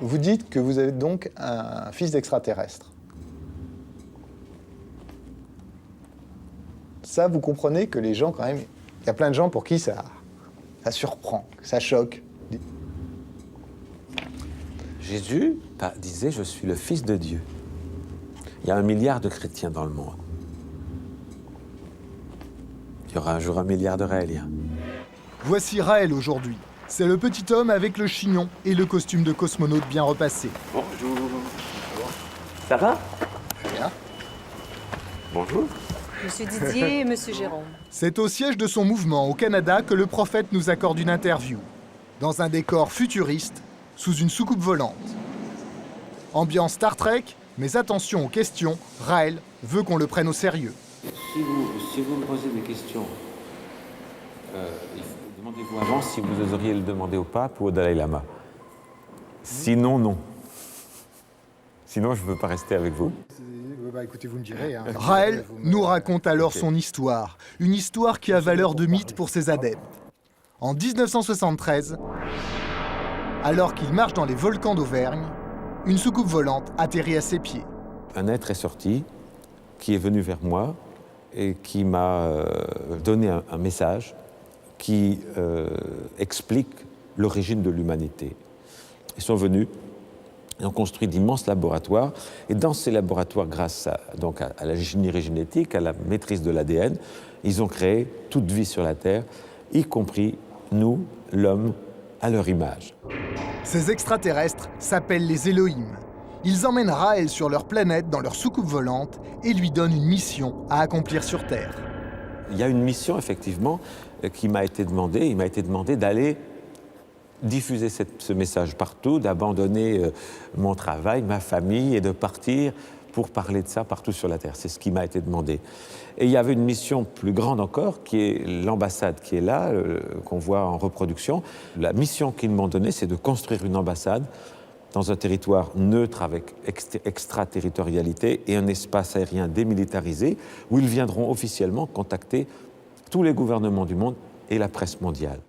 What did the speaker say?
Vous dites que vous êtes donc un fils d'extraterrestre. Ça, vous comprenez que les gens, quand même, il y a plein de gens pour qui ça surprend, ça choque. Jésus disait « Je suis le Fils de Dieu ». Il y a 1 milliard de chrétiens dans le monde. Il y aura un jour 1 milliard de Raéliens. Voici Raël aujourd'hui. C'est le petit homme avec le chignon et le costume de cosmonaute bien repassé. Bonjour. Ça va? Bien. Bonjour. Monsieur Didier et Monsieur Jérôme. C'est au siège de son mouvement au Canada que le prophète nous accorde une interview. Dans un décor futuriste, sous une soucoupe volante. Ambiance Star Trek, mais attention aux questions, Raël veut qu'on le prenne au sérieux. Si vous me posez des questions, demandez-vous avant si vous oseriez le demander au pape ou au Dalai Lama. Sinon, non. Sinon, je ne veux pas rester avec vous. Écoutez, vous me direz. Hein. Raël nous raconte alors son histoire. Une histoire qui a valeur de mythe pour ses adeptes. En 1973, alors qu'il marche dans les volcans d'Auvergne, une soucoupe volante atterrit à ses pieds. Un être est sorti, qui est venu vers moi et qui m'a donné un message qui explique l'origine de l'humanité. Ils sont venus, ils ont construit d'immenses laboratoires, et dans ces laboratoires, grâce à la ingénierie génétique, à la maîtrise de l'ADN, ils ont créé toute vie sur la Terre, y compris nous, l'homme, à leur image. Ces extraterrestres s'appellent les Elohim. Ils emmènent Raël sur leur planète dans leur soucoupe volante et lui donnent une mission à accomplir sur Terre. Il y a une mission, effectivement, qui m'a été demandée. Il m'a été demandé d'aller diffuser ce message partout, d'abandonner mon travail, ma famille et de partir pour parler de ça partout sur la Terre. C'est ce qui m'a été demandé. Et il y avait une mission plus grande encore, qui est l'ambassade qui est là, qu'on voit en reproduction. La mission qu'ils m'ont donnée, c'est de construire une ambassade dans un territoire neutre avec extraterritorialité et un espace aérien démilitarisé, où ils viendront officiellement contacter tous les gouvernements du monde et la presse mondiale.